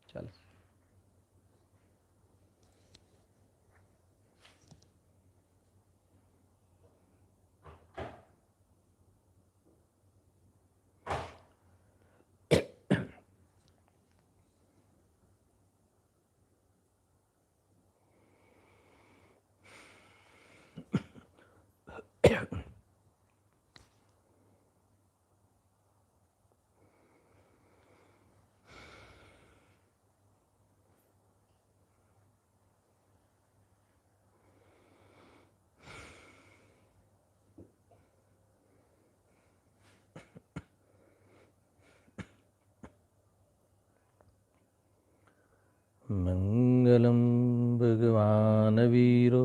चल मंगलम भगवान वीरो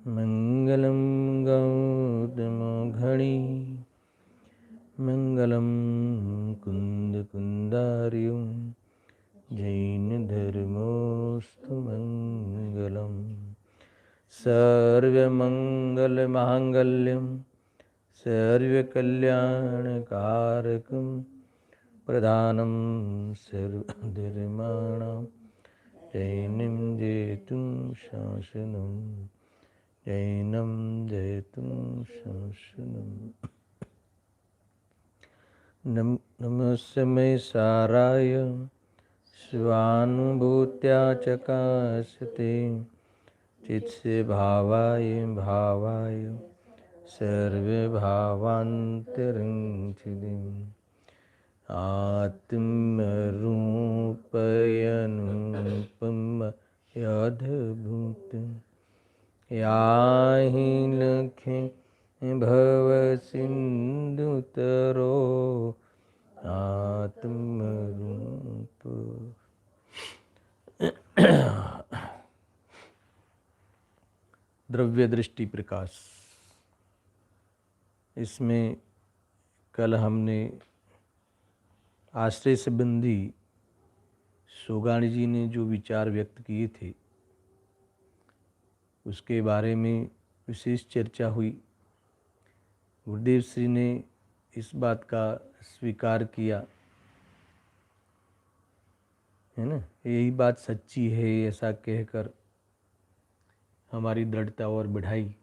मंगलम गौतमघणि मंगलम कुंद कुंदार्यो जैन धर्मोस्तु मंगलम सर्वमंगल मांगल्यम सर्वकल्याणकारकं प्रधानं सर्वधर्माणां जैनं जेतुं शासनं जैनं जयतुं शासनं नमस्मै साराय स्वानुभूत्या चकासते चित्से भावाय भावाय सर्वभावान्तरङ्गिणीम् आत्मरूपयनुपम यद्भुतं याहि लखे भवसिन्धुतरो आत्मरूप। द्रव्य दृष्टि प्रकाश। इसमें कल हमने आश्रय संबंधी सोगाणी जी ने जो विचार व्यक्त किए थे उसके बारे में विशेष चर्चा हुई। गुरुदेव श्री ने इस बात का स्वीकार किया है ना, यही बात सच्ची है ऐसा कहकर हमारी दृढ़ता और बढ़ाई।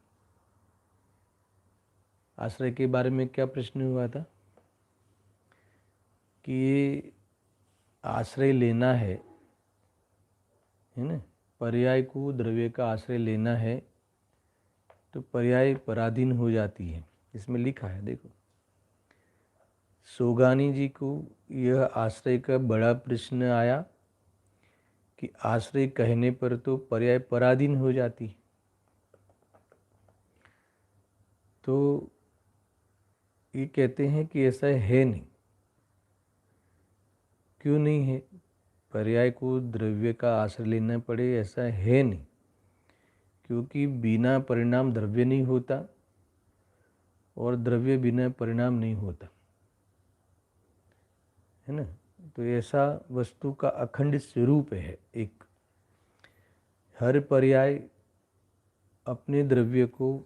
आश्रय के बारे में क्या प्रश्न हुआ था कि ये आश्रय लेना है ना, पर्याय को द्रव्य का आश्रय लेना है तो पर्याय पराधीन हो जाती है। इसमें लिखा है देखो, सोगानी जी को यह आश्रय का बड़ा प्रश्न आया कि आश्रय कहने पर तो पर्याय पराधीन हो जाती है। तो ये कहते हैं कि ऐसा है नहीं। क्यों नहीं है? पर्याय को द्रव्य का आश्रय लेना पड़े ऐसा है नहीं, क्योंकि बिना परिणाम द्रव्य नहीं होता और द्रव्य बिना परिणाम नहीं होता है ना। तो ऐसा वस्तु का अखंड स्वरूप है एक। हर पर्याय अपने द्रव्य को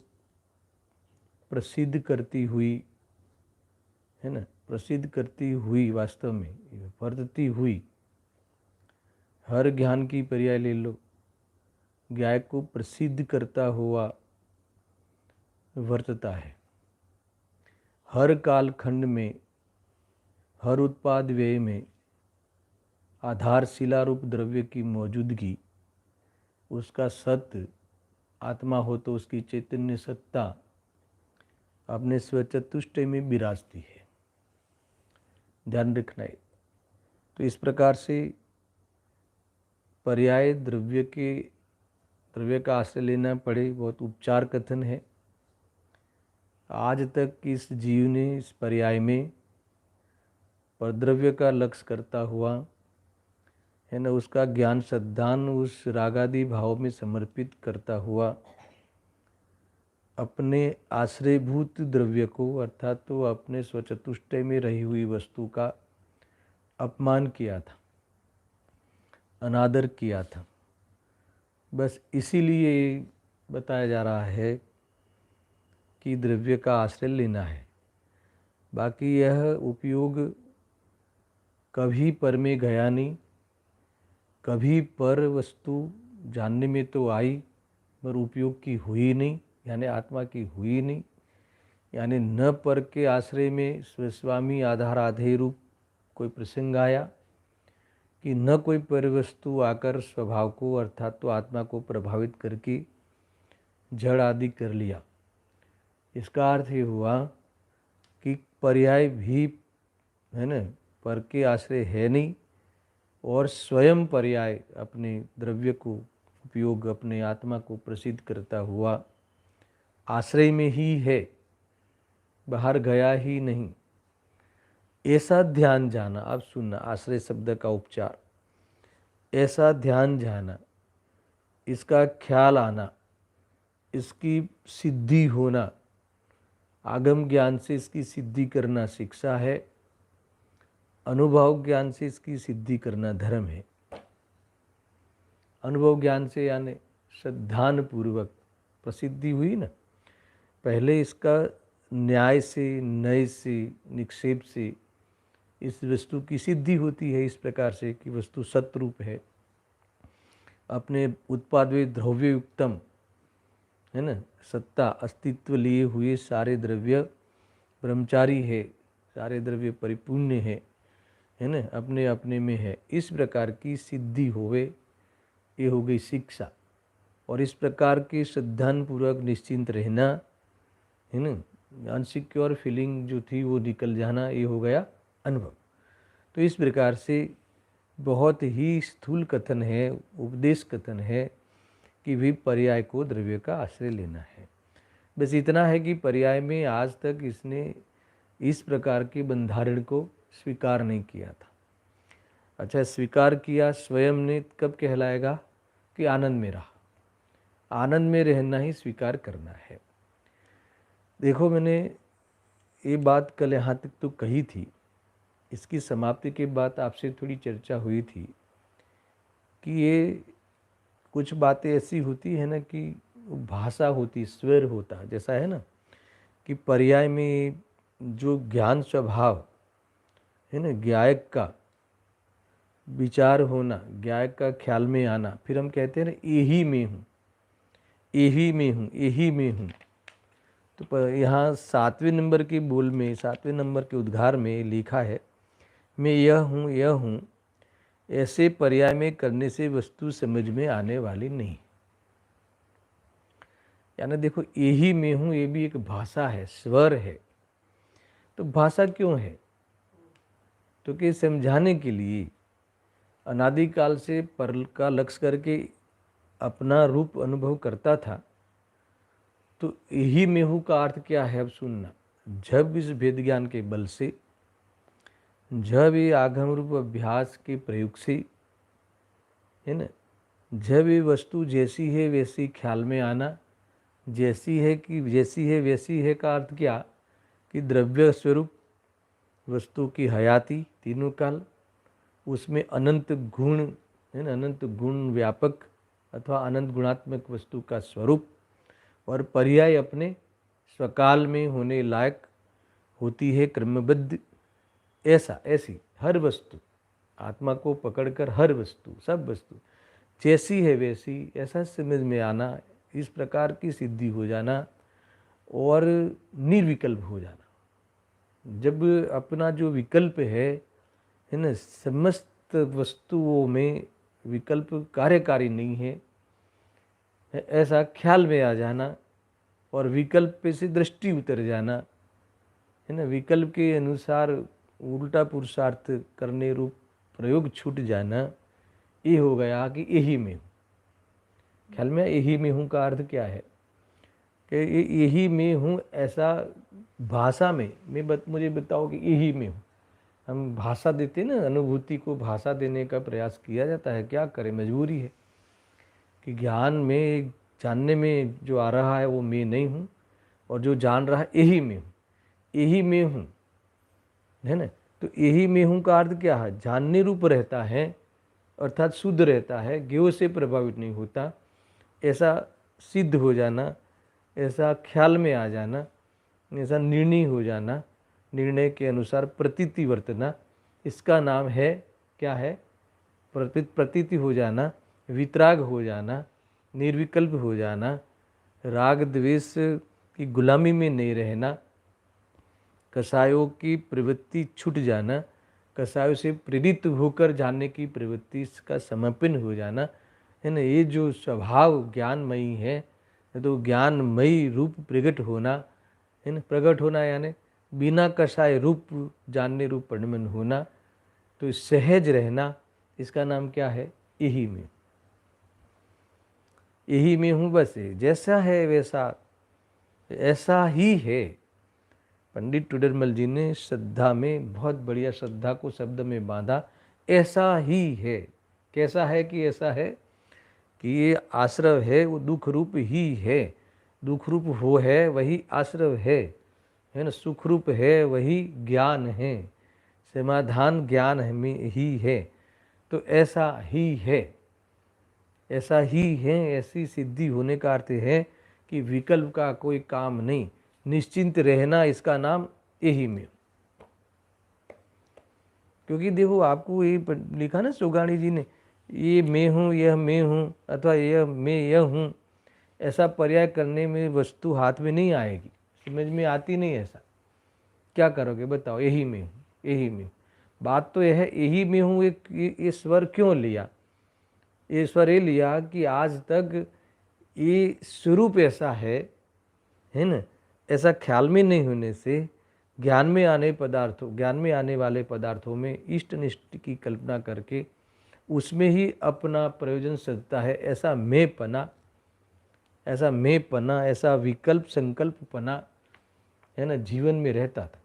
प्रसिद्ध करती हुई है ना, प्रसिद्ध करती हुई वास्तव में वर्तती हुई, हर ज्ञान की पर्याय ले लो, ज्ञान को प्रसिद्ध करता हुआ वर्तता है। हर कालखंड में, हर उत्पाद व्यय में आधारशिला रूप द्रव्य की मौजूदगी, उसका सत्य आत्मा हो तो उसकी चैतन्य सत्ता अपने स्वचतुष्टय में विराजती है। ध्यान रखना है। तो इस प्रकार से पर्याय द्रव्य का आश्रय लेना पड़े बहुत उपचार कथन है। आज तक इस जीव ने इस पर्याय में परद्रव्य का लक्ष्य करता हुआ है ना, उसका ज्ञान श्रद्धान उस रागादि भाव में समर्पित करता हुआ अपने आश्रयभूत द्रव्य को अर्थात तो अपने स्वचतुष्टय में रही हुई वस्तु का अपमान किया था, अनादर किया था। बस इसीलिए बताया जा रहा है कि द्रव्य का आश्रय लेना है। बाकी यह उपयोग कभी पर में गया नहीं, कभी पर वस्तु जानने में तो आई पर उपयोग की हुई नहीं, यानी आत्मा की हुई नहीं। यानी न पर के आश्रय में स्वस्वामी आधार आधेय रूप कोई प्रसंग आया कि न कोई परिवस्तु आकर स्वभाव को अर्थात तो आत्मा को प्रभावित करके जड़ आदि कर लिया। इसका अर्थ ये हुआ कि पर्याय भी है न पर के आश्रय है नहीं, और स्वयं पर्याय अपने द्रव्य को उपयोग अपने आत्मा को प्रसिद्ध करता हुआ आश्रय में ही है, बाहर गया ही नहीं। ऐसा ध्यान जाना, अब सुनना आश्रय शब्द का उपचार, ऐसा ध्यान जाना, इसका ख्याल आना, इसकी सिद्धि होना, आगम ज्ञान से इसकी सिद्धि करना शिक्षा है, अनुभव ज्ञान से इसकी सिद्धि करना धर्म है। अनुभव ज्ञान से यानी श्रद्धान पूर्वक प्रसिद्धि हुई ना, पहले इसका न्याय से, नय से, निक्षेप से इस वस्तु की सिद्धि होती है, इस प्रकार से कि वस्तु सत्रूप है, अपने उत्पाद्य द्रव्य युक्तम है ना, सत्ता अस्तित्व लिए हुए सारे द्रव्य ब्रह्मचारी है, सारे द्रव्य परिपूर्ण है ना, अपने अपने में है। इस प्रकार की सिद्धि होवे, ये हो गई शिक्षा। और इस प्रकार की श्रद्धापूर्वक निश्चिंत रहना है ना, अनसिक्योर फीलिंग जो थी वो निकल जाना, ये हो गया अनुभव। तो इस प्रकार से बहुत ही स्थूल कथन है, उपदेश कथन है कि भी पर्याय को द्रव्य का आश्रय लेना है। बस इतना है कि पर्याय में आज तक इसने इस प्रकार के बंधारण को स्वीकार नहीं किया था। अच्छा, स्वीकार किया स्वयं ने कब कहलाएगा कि आनंद में रहा, आनंद में रहना ही स्वीकार करना है। देखो, मैंने ये बात कल यहाँ तक तो कही थी, इसकी समाप्ति के बाद आपसे थोड़ी चर्चा हुई थी कि ये कुछ बातें ऐसी होती है ना कि भाषा होती, स्वर होता, जैसा है ना कि पर्याय में जो ज्ञान स्वभाव है ना, गायक का विचार होना, गायक का ख्याल में आना, फिर हम कहते हैं ना यही में हूँ, यही में हूँ, यही में हूँ। तो यहाँ 7वें नंबर के बोल में, 7वें नंबर के उद्गार में लिखा है मैं यह हूँ, यह हूँ। ऐसे पर्याय में करने से वस्तु समझ में आने वाली नहीं। यानी देखो, यही मैं हूँ, ये भी एक भाषा है, स्वर है। तो भाषा क्यों है? तो कि समझाने के लिए अनादिकाल से पर का लक्ष्य करके अपना रूप अनुभव करता था। तो यही मैं हूँ का अर्थ क्या है, अब सुनना। जब इस भेद ज्ञान के बल से, जब ये आगम रूप अभ्यास के प्रयोग से है ना, जब ये वस्तु जैसी है वैसी ख्याल में आना, जैसी है कि जैसी है वैसी है का अर्थ क्या कि द्रव्य स्वरूप वस्तु की हयाती तीनों काल, उसमें अनंत गुण है ना, अनंत गुण व्यापक अथवा अनंत गुणात्मक वस्तु का स्वरूप, और पर्याय अपने स्वकाल में होने लायक होती है क्रमबद्ध। ऐसा ऐसी हर वस्तु, आत्मा को पकड़कर हर वस्तु, सब वस्तु जैसी है वैसी, ऐसा समझ में आना, इस प्रकार की सिद्धि हो जाना और निर्विकल्प हो जाना। जब अपना जो विकल्प है ना, समस्त वस्तुओं में विकल्प कार्यकारी नहीं है, ऐसा ख्याल में आ जाना और विकल्प पे से दृष्टि उतर जाना है ना, विकल्प के अनुसार उल्टा पुरुषार्थ करने रूप प्रयोग छूट जाना, ये हो गया कि यही में हूँ। ख्याल में यही में हूँ का अर्थ क्या है कि यही में हूँ, ऐसा भाषा में मुझे बताओ कि यही में हूँ। हम भाषा देते ना, अनुभूति को भाषा देने का प्रयास किया जाता है, क्या करें, मजबूरी है कि ज्ञान में जानने में जो आ रहा है वो मैं नहीं हूँ, और जो जान रहा है यही मैं हूँ, यही मैं हूँ, है ना। तो यही मैं हूँ का अर्थ क्या है, जानने रूप रहता है, अर्थात शुद्ध रहता है, ज्ञेय से प्रभावित नहीं होता, ऐसा सिद्ध हो जाना, ऐसा ख्याल में आ जाना, ऐसा निर्णय हो जाना, निर्णय के अनुसार प्रतीति वर्तना, इसका नाम है क्या है? प्रतीति हो जाना, वितराग हो जाना, निर्विकल्प हो जाना, राग द्वेष की गुलामी में नहीं रहना, कसायों की प्रवृत्ति छूट जाना, कसायों से प्रेरित होकर जानने की प्रवृत्ति का समापन हो जाना, है ना। ये जो स्वभाव ज्ञानमयी है, तो ज्ञानमयी रूप प्रकट होना, है ना। प्रकट होना यानी बिना कसाय रूप जानने रूप परिणमन होना, तो सहज रहना, इसका नाम क्या है? यही में, यही में हूँ, बस जैसा है वैसा ऐसा ही है। पंडित टोडरमल जी ने श्रद्धा में बहुत बढ़िया श्रद्धा को शब्द में बांधा, ऐसा ही है। कैसा है कि ऐसा है कि ये आश्रव है वो दुख रूप ही है, दुख रूप हो है वही आश्रव है ना। सुख रूप है वही ज्ञान है, समाधान ज्ञान में ही है, तो ऐसा ही है, ऐसा ही है। ऐसी सिद्धि होने का अर्थ है कि विकल्प का कोई काम नहीं, निश्चिंत रहना, इसका नाम यही में। क्योंकि देखो आपको ये लिखा ना सुगाणी जी ने, ये मैं हूँ, यह मैं हूँ, अथवा यह मैं यह हूँ, ऐसा पर्याय करने में वस्तु हाथ में नहीं आएगी, समझ में आती नहीं। ऐसा क्या करोगे बताओ? यही में हूँ, यही में हूँ। बात तो यह है, यही में हूँ, ये स्वर क्यों लिया? ये स्वर ये लिया कि आज तक ये स्वरूप ऐसा है ना, ऐसा ख्याल में नहीं होने से ज्ञान में आने पदार्थों, ज्ञान में आने वाले पदार्थों में इष्ट निष्ठ की कल्पना करके उसमें ही अपना प्रयोजन सजता है। ऐसा मैं पना, ऐसा मैं पना, ऐसा विकल्प संकल्प पना, है ना, जीवन में रहता था।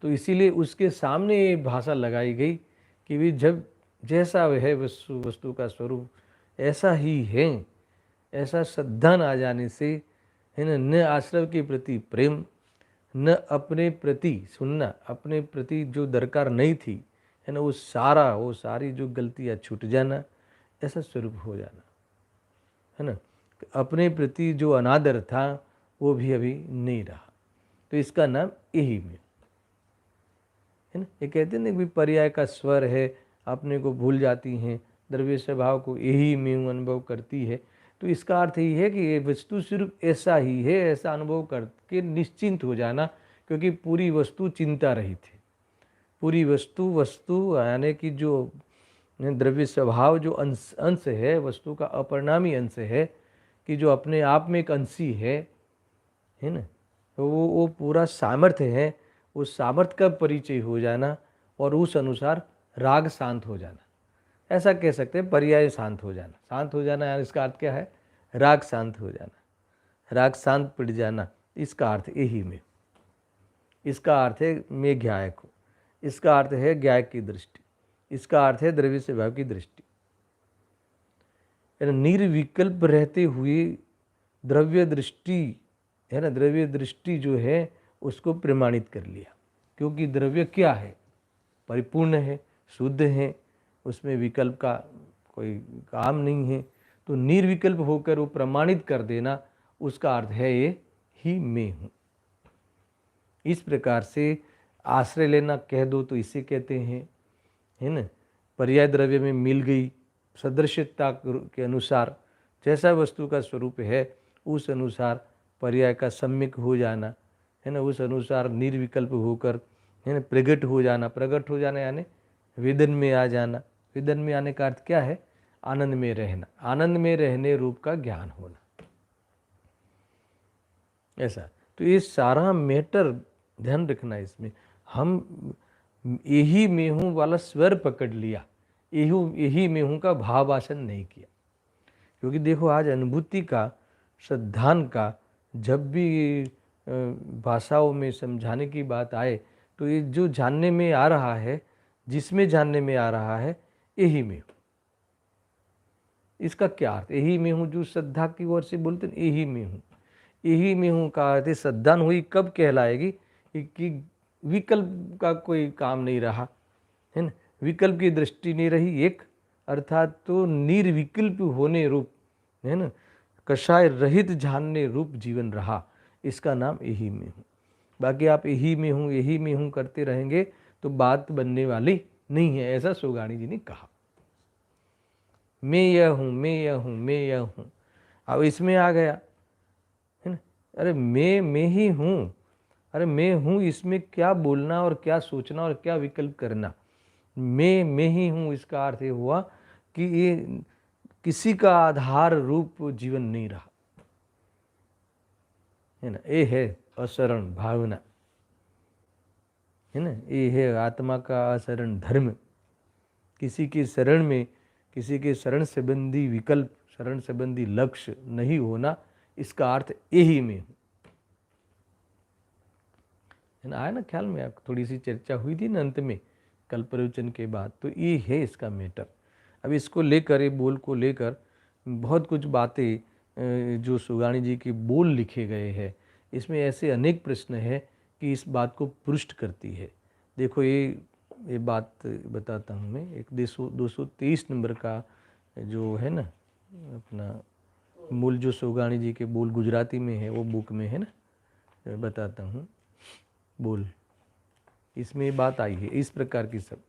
तो इसीलिए उसके सामने ये भाषा लगाई गई कि भी जब जैसा वह है वस्तु का स्वरूप ऐसा ही है, ऐसा श्रद्धा आ जाने से, है ना, न आश्रव के प्रति प्रेम, न अपने प्रति सुनना, अपने प्रति जो दरकार नहीं थी, है ना, वो सारी जो गलतियाँ छूट जाना, ऐसा स्वरूप हो जाना, है ना। अपने प्रति जो अनादर था वो भी अभी नहीं रहा, तो इसका नाम यही में, है ना। ये कहते हैं ना कि पर्याय का स्वर है, अपने को भूल जाती हैं, द्रव्य स्वभाव को यही में अनुभव करती है। तो इसका अर्थ ये है कि ये वस्तु सिर्फ ऐसा ही है, ऐसा अनुभव करके निश्चिंत हो जाना, क्योंकि पूरी वस्तु चिंता रहित है। पूरी वस्तु यानी कि जो द्रव्य स्वभाव जो अंश है, वस्तु का अपरिणामी अंश है, कि जो अपने आप में एक अंशी है ना, तो वो पूरा सामर्थ्य है। उस सामर्थ्य का परिचय हो जाना और उस अनुसार राग शांत हो जाना, ऐसा कह सकते हैं। पर्याय शांत हो जाना, शांत हो जाना यानी इसका अर्थ क्या है? राग शांत हो जाना, राग शांत पड़ जाना, इसका अर्थ यही में। इसका अर्थ है मैं ज्ञायक हूँ, इसका अर्थ है ज्ञायक की दृष्टि, इसका अर्थ है द्रव्य स्वभाव की दृष्टि। निर्विकल्प रहते हुए द्रव्य दृष्टि, है ना, द्रव्य दृष्टि जो है उसको प्रमाणित कर लिया, क्योंकि द्रव्य क्या है? परिपूर्ण है, शुद्ध है, उसमें विकल्प का कोई काम नहीं है। तो निर्विकल्प होकर वो प्रमाणित कर देना, उसका अर्थ है ये ही मैं हूँ। इस प्रकार से आश्रय लेना कह दो तो इसे कहते हैं, है ना। पर्याय द्रव्य में मिल गई, सदृश्यता के अनुसार जैसा वस्तु का स्वरूप है उस अनुसार पर्याय का सम्यक हो जाना, है ना, उस अनुसार निर्विकल्प होकर, है ना, प्रकट हो जाना। प्रकट हो जाना यानी वेदन में आ जाना। वेदन में आने का अर्थ क्या है? आनंद में रहना, आनंद में रहने रूप का ज्ञान होना, ऐसा। तो ये सारा मैटर ध्यान रखना इसमें। हम यही मैं हूँ वाला स्वर पकड़ लिया, यही मैं हूँ का भावासन नहीं किया। क्योंकि देखो आज अनुभूति का, श्रद्धान का जब भी भाषाओं में समझाने की बात आए, तो ये जो जानने में आ रहा है, जिसमें जानने में आ रहा है यही मैं हूँ, इसका क्या अर्थ? यही मैं हूँ जो श्रद्धा की ओर से बोलते हैं, यही मैं हूँ। यही मैं हूँ का अर्थ श्रद्धान हुई कब कहलाएगी? कि विकल्प का कोई काम नहीं रहा, है ना, विकल्प की दृष्टि नहीं रही एक, अर्थात तो निर्विकल्प होने रूप, है ना, कषाय रहित जानने रूप जीवन रहा, इसका नाम यही में हूँ। बाकी आप यही में हूँ करते रहेंगे तो बात बनने वाली नहीं है, ऐसा सोगाणी जी ने कहा। मैं यह हूँ, मैं यह हूँ, मैं यह हूँ, अब इसमें आ गया है ना। अरे मैं ही हूँ, अरे मैं हूँ, इसमें क्या बोलना और क्या सोचना और क्या विकल्प करना। मैं ही हूँ, इसका अर्थ ये हुआ कि ये किसी का आधार रूप जीवन नहीं रहा, है ना। ये है अशरण भावना, है ना। ये है आत्मा का अशरण धर्म। किसी के शरण में, किसी के शरण संबंधी विकल्प, शरण संबंधी लक्ष्य नहीं होना, इसका अर्थ यही में हूँ, है ना। आया ना ख्याल में? आप थोड़ी सी चर्चा हुई थी ना अंत में कल प्रवचन के बाद, तो ये है इसका मैटर। अब इसको लेकर, ये बोल को लेकर बहुत कुछ बातें जो सुगाणी जी के बोल लिखे गए हैं, इसमें ऐसे अनेक प्रश्न है कि इस बात को पुष्ट करती है। देखो ये बात बताता हूँ मैं। एक 223 नंबर का जो है ना अपना मूल जो सुगाणी जी के बोल गुजराती में है, वो बुक में है ना, बताता हूँ बोल। इसमें बात आई है इस प्रकार की, सब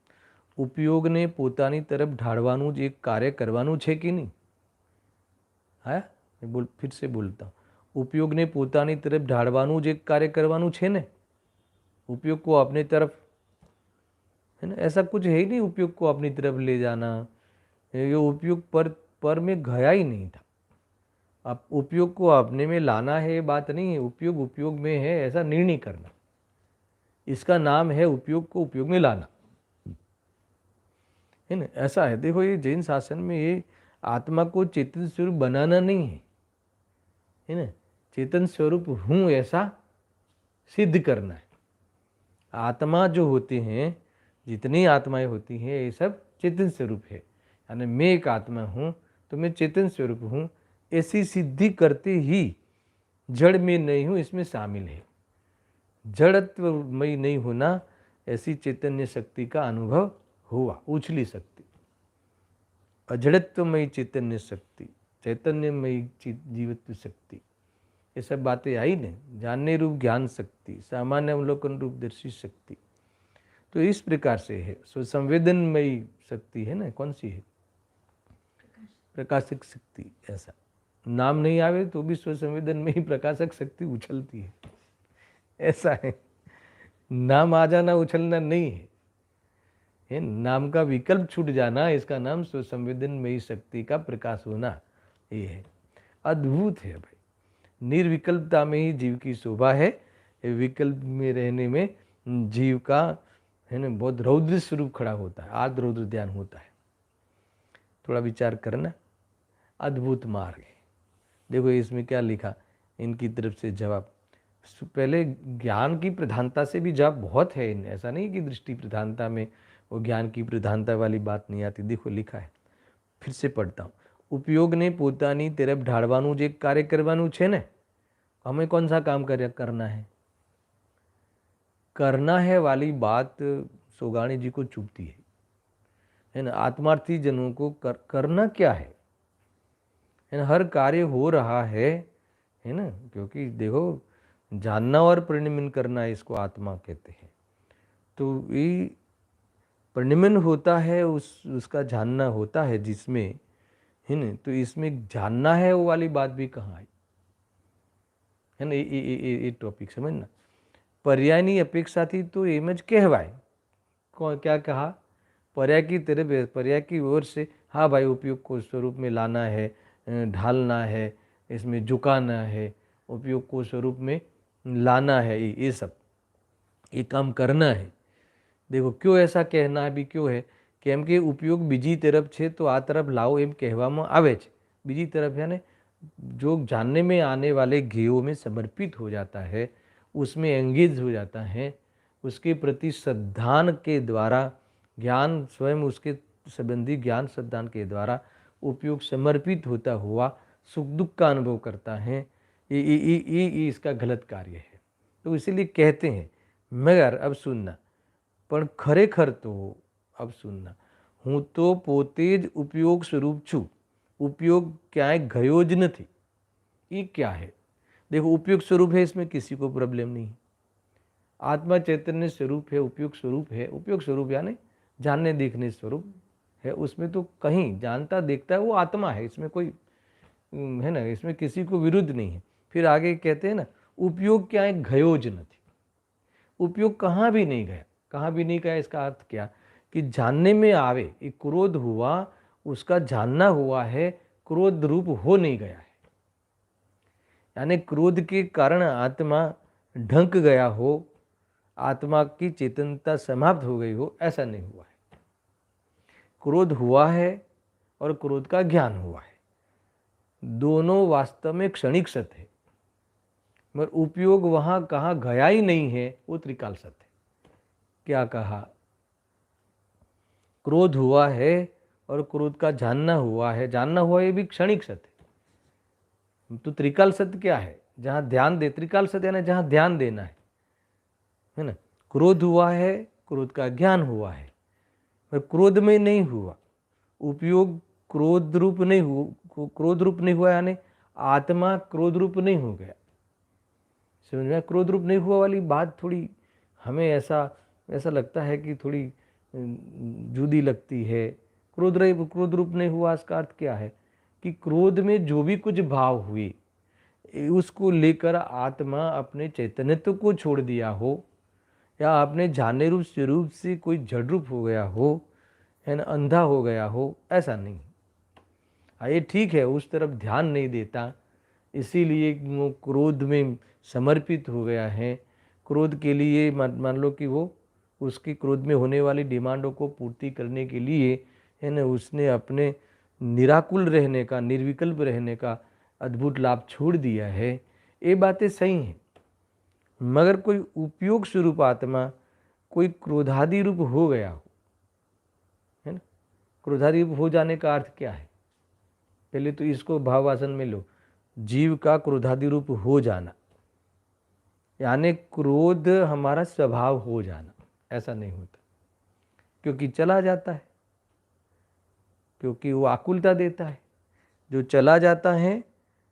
ઉપયોગને પોતાની તરફ ઢાળવાનું જ એક કાર્ય કરવાનું છે કે નહીં? હા, બોલ, फिर से बोलता हूँ, उपयोग ने પોતાની तरफ ઢાળવાનું જ एक कार्य करવાનું છે ने। उपयोग को अपनी तरफ, है ना, ऐसा कुछ है ही नहीं उपयोग को अपनी तरफ ले जाना। ये उपयोग पर में गया ही नहीं था। अब उपयोग को अपने में लाना है ये बात नहीं है, उपयोग उपयोग में है ऐसा निर्णय करना, इसका नाम है उपयोग को उपयोग में लाना, है ना। ऐसा है। देखो ये जैन शासन में ये आत्मा को चेतन स्वरूप बनाना नहीं है, है ना, चेतन स्वरूप हूँ ऐसा सिद्ध करना है। आत्मा जो होते हैं, जितनी आत्माएं होती हैं, ये सब चेतन स्वरूप है। यानी मैं एक आत्मा हूँ तो मैं चेतन स्वरूप हूँ, ऐसी सिद्धि करते ही जड़ में नहीं हूँ इसमें शामिल है। जड़त्वमयी नहीं होना, ऐसी चैतन्य शक्ति का अनुभव हुआ, उछली शक्ति, अजड़त्वमयी चैतन्य शक्ति, चैतन्यमयी जीवत्व शक्ति, ये सब बातें आई ने। जानने रूप ज्ञान शक्ति, सामान्य अवलोकन रूप दर्शी शक्ति, तो इस प्रकार से है। सो संवेदनमयी शक्ति है ना, कौन सी है? प्रकाशक शक्ति। ऐसा नाम नहीं आवे तो भी स्वसंवेदन में ही प्रकाशक शक्ति उछलती है, ऐसा है। नाम आ जाना उछलना नहीं है, नाम का विकल्प छूट जाना, इसका नाम स्वसंवेदन में ही शक्ति का प्रकाश होना, ये है। अद्भुत है भाई। निर्विकल्पता में ही जीव की शोभा है। विकल्प में रहने में जीव का, है ना, बहुत रौद्र स्वरूप खड़ा होता है, आद रौद्र ध्यान होता है। थोड़ा विचार करना, अद्भुत मार्ग है। देखो इसमें क्या लिखा, इनकी तरफ से जवाब। पहले ज्ञान की प्रधानता से भी जवाब बहुत है, ऐसा नहीं कि दृष्टि प्रधानता में वो ज्ञान की प्रधानता वाली बात नहीं आती। देखो लिखा है, फिर से पढ़ता हूँ। उपयोगने પોતાની તરફ ઢાળવાનું જે કાર્ય કરવાનું છે ને, हमें कौन सा काम करना है वाली बात सोगाणी जी को चुभती है ना। आत्मार्थी जनों को करना क्या है ना, हर कार्य हो रहा है ना, क्योंकि देखो जानना और परिणमन करना इसको आत्मा कहते हैं। तो ये परिणमन होता है, उसका जानना होता है जिसमें, है ना, तो इसमें जानना है वो वाली बात भी कहाँ आई, है ना। ये टॉपिक समझना। पर्यायनी अपेक्षा थी तो एम ज कहवाय। क्या कहा? पर्याय की तरफ, पर्याय की ओर से, हाँ भाई उपयोग को स्वरूप में लाना है, ढालना है, इसमें झुकाना है, उपयोग को स्वरूप में लाना है, ये सब ये काम करना है। देखो क्यों ऐसा कहना है भी क्यों है, કેમ કે ઉપયોગ બીજી तरफ છે तो आ तरफ लाओ એમ કહેવામાં આવે છે। બીજી तरफ यानी जो जानने में आने वाले ज्ञेयों में समर्पित हो जाता है, उसमें एंगेज हो जाता है, उसके प्रति श्रद्धान के द्वारा, ज्ञान स्वयं उसके संबंधी ज्ञान श्रद्धान के द्वारा उपयोग समर्पित होता हुआ सुख दुख का अनुभव करता है। ये इसका गलत कार्य है। तो इसीलिए कहते हैं, मगर अब सुनना, पण खरेखर तो अब सुनना, हूँ तो पोते ज उपयोग स्वरूप छूँ, उपयोग क्यांय गयो ज नथी। ये क्या है? देखो, उपयुक्त स्वरूप है, इसमें किसी को प्रॉब्लम नहीं। आत्मा चैतन्य स्वरूप है, उपयुक्त स्वरूप है। उपयुक्त स्वरूप यानी जानने देखने स्वरूप है, उसमें तो कहीं जानता देखता है वो आत्मा है, इसमें कोई है ना, इसमें किसी को विरुद्ध नहीं है। फिर आगे कहते हैं ना, उपयोग क्या है, घयोज नहीं। उपयोग कहाँ भी नहीं गया, कहाँ भी नहीं गया। इसका अर्थ क्या कि जानने में आवे, एक क्रोध हुआ, उसका जानना हुआ है, क्रोध रूप हो नहीं गया है। यानी क्रोध के कारण आत्मा ढंक गया हो, आत्मा की चेतनता समाप्त हो गई हो, ऐसा नहीं हुआ है। क्रोध हुआ है और क्रोध का ज्ञान हुआ है, दोनों वास्तव में क्षणिक सत्य है, मगर उपयोग वहां कहाँ गया ही नहीं है, वो त्रिकाल सत्य है। क्या कहा? क्रोध हुआ है और क्रोध का जानना हुआ है, जानना हुआ ये भी क्षणिक सत्य है। तो त्रिकाल सत्य क्या है? जहां ध्यान दे, त्रिकाल सत्य है ना, जहां ध्यान देना है ना। क्रोध हुआ है, क्रोध का ज्ञान हुआ है, पर क्रोध में नहीं हुआ उपयोग, क्रोध रूप नहीं हुआ, क्रोध रूप नहीं हुआ, यानी आत्मा क्रोध रूप नहीं हो गया। समझ में? क्रोध रूप नहीं हुआ वाली बात थोड़ी हमें ऐसा ऐसा लगता है कि थोड़ी जुदी लगती है। क्रोध रूप नहीं हुआ, इसका अर्थ क्या है कि क्रोध में जो भी कुछ भाव हुए उसको लेकर आत्मा अपने चैतन्यत्व को छोड़ दिया हो, या अपने जानने रूप स्वरूप से कोई जड़ रूप हो गया हो, है ना, अंधा हो गया हो, ऐसा नहीं। ये ठीक है, उस तरफ ध्यान नहीं देता, इसीलिए वो क्रोध में समर्पित हो गया है। क्रोध के लिए मान लो कि वो उसकी क्रोध में होने वाली डिमांडों को पूर्ति करने के लिए, है ना, उसने अपने निराकुल रहने का, निर्विकल्प रहने का अद्भुत लाभ छोड़ दिया है। ये बातें सही हैं, मगर कोई उपयोग स्वरूप आत्मा कोई क्रोधादि रूप हो गया हो, है ना। क्रोधादि रूप हो जाने का अर्थ क्या है? पहले तो इसको भाववासन में लो। जीव का क्रोधादि रूप हो जाना यानी क्रोध हमारा स्वभाव हो जाना, ऐसा नहीं होता, क्योंकि चला जाता है, क्योंकि वो आकुलता देता है। जो चला जाता है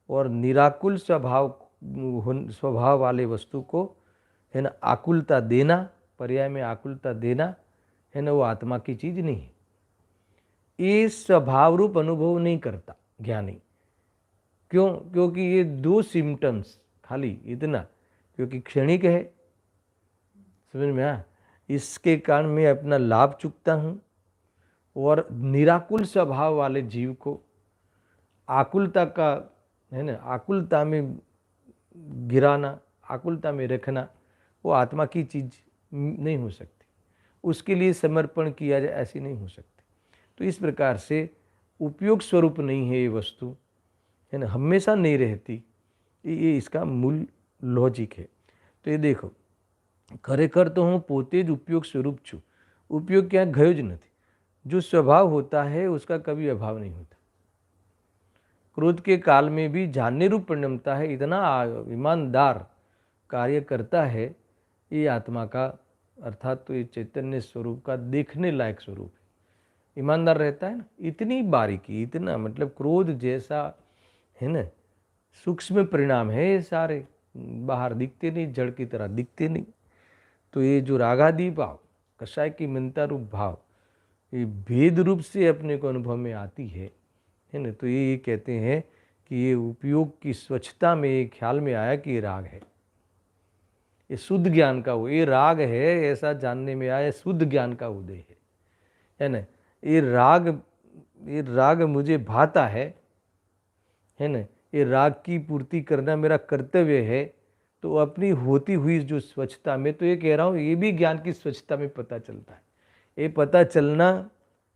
और निराकुल स्वभाव वाले वस्तु को, है ना, आकुलता देना, पर्याय में आकुलता देना, है ना, वो आत्मा की चीज नहीं है। ये स्वभाव रूप अनुभव नहीं करता ज्ञानी। क्यों? क्योंकि ये दो सिम्टम्स खाली इतना, क्योंकि क्षणिक है, समझ में आया, इसके कारण मैं अपना लाभ चुकता हूँ। और निराकुल स्वभाव वाले जीव को आकुलता का, है ना, आकुलता में गिराना, आकुलता में रखना, वो आत्मा की चीज नहीं हो सकती। उसके लिए समर्पण किया जाए, ऐसी नहीं हो सकती। तो इस प्रकार से उपयोग स्वरूप नहीं है ये वस्तु, है ना, हमेशा नहीं रहती। ये इसका मूल लॉजिक है। तो ये देखो, खरेखर तो हूँ पोते ज उपयोग स्वरूप छू। उपयोग क्या गयो ज नहीं। जो स्वभाव होता है उसका कभी अभाव नहीं होता। क्रोध के काल में भी जानने रूप परिणमता है, इतना ईमानदार कार्य करता है ये आत्मा का, अर्थात तो ये चैतन्य स्वरूप का देखने लायक स्वरूप है। ईमानदार रहता है ना, इतनी बारीकी, इतना मतलब क्रोध जैसा, है ना, सूक्ष्म परिणाम है ये सारे, बाहर दिखते नहीं, जड़ की तरह दिखते नहीं। तो ये जो रागादि भाव, कषाय की मनता रूप भाव, ये भेद रूप से अपने को अनुभव में आती है ना। तो ये कहते हैं कि ये उपयोग की स्वच्छता में ये ख्याल में आया कि ये राग है, ये शुद्ध ज्ञान का वो, ये राग है, ऐसा जानने में आया शुद्ध ज्ञान का उदय है ना। ये राग मुझे भाता है ना, ये राग की पूर्ति करना मेरा कर्तव्य है। तो अपनी होती हुई जो स्वच्छता में, तो ये कह रहा हूँ, ये भी ज्ञान की स्वच्छता में पता चलता है। ये पता चलना,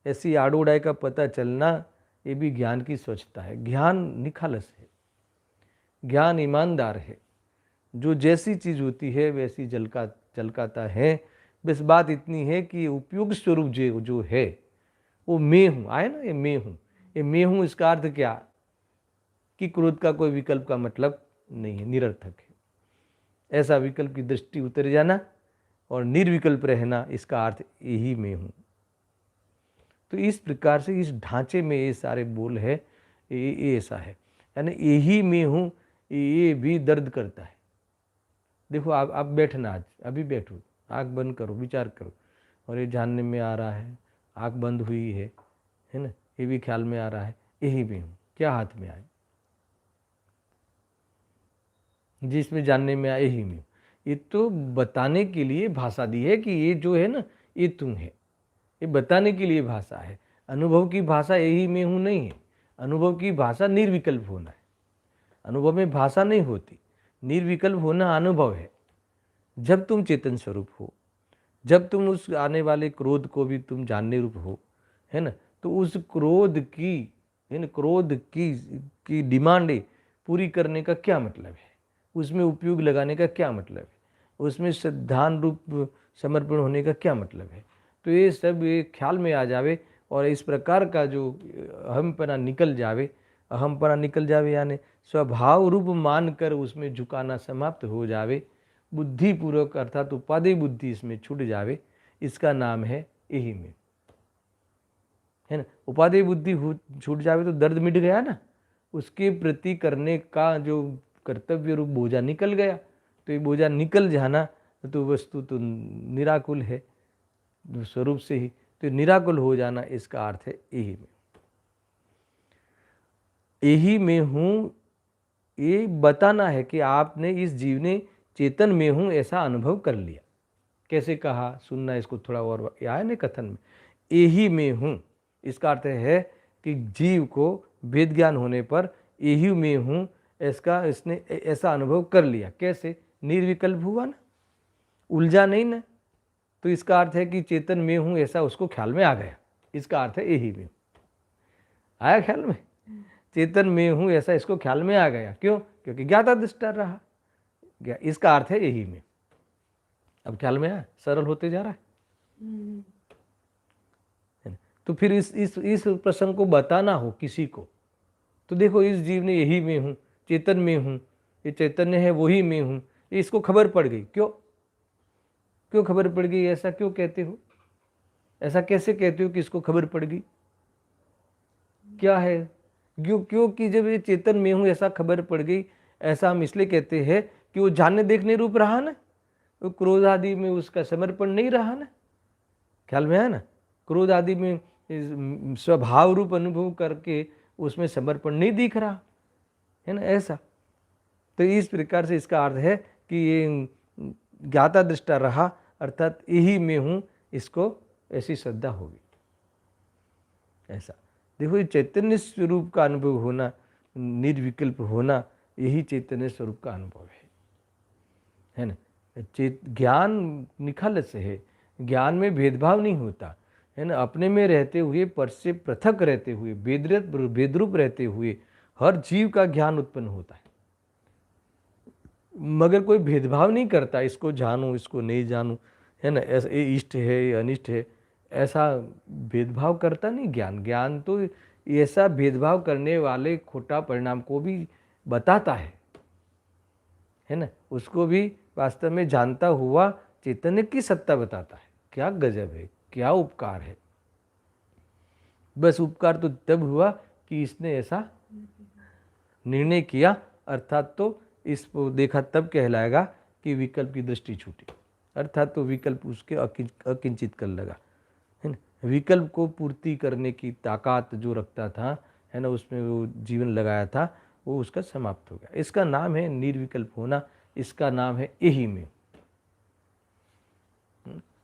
ऐसी आड़ोड़ाई का पता चलना, ये भी ज्ञान की स्वच्छता है। ज्ञान निखालस है, ज्ञान ईमानदार है, जो जैसी चीज़ होती है वैसी झलकाता है। बस बात इतनी है कि उपयोग स्वरूप जो है वो मैं हूँ, आए ना, ये मैं हूँ। ये मैं हूँ इसका अर्थ क्या कि क्रोध का कोई विकल्प का मतलब नहीं है, निरर्थक है। ऐसा विकल्प की दृष्टि उतर जाना और निर्विकल्प रहना, इसका अर्थ यही मैं हूँ। तो इस प्रकार से इस ढांचे में ये सारे बोल है, ये ऐसा है, यानी यही मैं हूँ, ये भी दर्द करता है। देखो आप बैठना, आज अभी बैठो, आँख बंद करो, विचार करो, और ये जानने में आ रहा है आँख बंद हुई है ना, ये भी ख्याल में आ रहा है यही भी हूँ, क्या हाथ में आए, जिसमें जानने में आए यही में हूँ। ये तो बताने के लिए भाषा दी है कि ये जो है ना ये तुम है, ये बताने के लिए भाषा है। अनुभव की भाषा यही में हूँ नहीं है, अनुभव की भाषा निर्विकल्प होना है। अनुभव में भाषा नहीं होती, निर्विकल्प होना अनुभव है। जब तुम चेतन स्वरूप हो, जब तुम उस आने वाले क्रोध को भी तुम जानने रूप हो, है ना, तो उस क्रोध की, है ना, क्रोध की डिमांडें पूरी करने का क्या मतलब है, उसमें उपयोग लगाने का क्या मतलब है, उसमें श्रद्धान रूप समर्पण होने का क्या मतलब है। तो ये सब ये ख्याल में आ जावे और इस प्रकार का जो अहमपना निकल जावे, अहमपना निकल जावे यानी स्वभाव रूप मानकर उसमें झुकाना समाप्त हो जावे, बुद्धिपूर्वक अर्थात उपादेय बुद्धि इसमें छूट जावे, इसका नाम है यही में, है ना। उपादेय बुद्धि छूट जावे तो दर्द मिट गया ना, उसके प्रति करने का जो कर्तव्य रूप बोझा निकल गया। तो ये बोझा निकल जाना तो वस्तु तो निराकुल है स्वरूप से ही, तो निराकुल हो जाना इसका अर्थ है यही में। यही में हूँ ये बताना है कि आपने इस जीव ने चेतन में हूँ ऐसा अनुभव कर लिया। कैसे कहा, सुनना इसको थोड़ा और, आया ना कथन में, यही में हूँ, इसका अर्थ है कि जीव को वेद ज्ञान होने पर यही में हूँ इसका इसने ऐसा अनुभव कर लिया। कैसे, निर्विकल्प हुआ ना, उलझा नहीं ना, तो इसका अर्थ है कि चेतन में हूँ ऐसा उसको ख्याल में आ गया, इसका अर्थ है यही में। आया ख्याल में, चेतन में हूँ ऐसा इसको ख्याल में आ गया। क्यों, क्योंकि ज्ञाता दृष्टा रहा, इसका अर्थ है यही में। अब ख्याल में आया, सरल होते जा रहा है। तो फिर इस प्रसंग को बताना हो किसी को, तो देखो इस जीव ने यही में हूँ, चेतन में हूँ, ये चैतन्य है वही में हूँ, इसको खबर पड़ गई। क्यों क्यों खबर पड़ गई, ऐसा क्यों कहते हो, ऐसा कैसे कहते हो कि इसको खबर पड़ गई, क्या है, क्योंकि जब ये चेतन में हूँ ऐसा खबर पड़ गई, ऐसा हम इसलिए कहते हैं कि वो जानने देखने रूप रहा ना, वो क्रोध आदि में उसका समर्पण नहीं रहा ना, ख्याल में है ना, क्रोध आदि में स्वभाव रूप अनुभव करके उसमें समर्पण नहीं दिख रहा है ना, ऐसा। तो इस प्रकार से इसका अर्थ है कि ये ज्ञाता दृष्टा रहा, अर्थात यही में हूँ, इसको ऐसी श्रद्धा होगी, ऐसा। देखो ये चैतन्य स्वरूप का अनुभव होना, निर्विकल्प होना, यही चैतन्य स्वरूप का अनुभव है ना। ज्ञान निखालस है, ज्ञान में भेदभाव नहीं होता है ना, अपने में रहते हुए पर से पृथक रहते हुए भेदरूप रहते हुए हर जीव का ज्ञान उत्पन्न होता है, मगर कोई भेदभाव नहीं करता, इसको जानूं इसको नहीं जानूं, है ना, ऐसा ये इष्ट है ये अनिष्ट है, ऐसा भेदभाव करता नहीं ज्ञान। ज्ञान तो ऐसा भेदभाव करने वाले खोटा परिणाम को भी बताता है ना, उसको भी वास्तव में जानता हुआ चैतन्य की सत्ता बताता है। क्या गजब है, क्या उपकार है। बस उपकार तो तब हुआ कि इसने ऐसा निर्णय किया, अर्थात तो इसको देखा तब कहलाएगा कि विकल्प की दृष्टि छूटी, अर्थात तो विकल्प उसके अकिंचित कर लगा, है ना। विकल्प को पूर्ति करने की ताकत जो रखता था, है ना, उसमें वो जीवन लगाया था, वो उसका समाप्त हो गया। इसका नाम है निर्विकल्प होना, इसका नाम है यही में।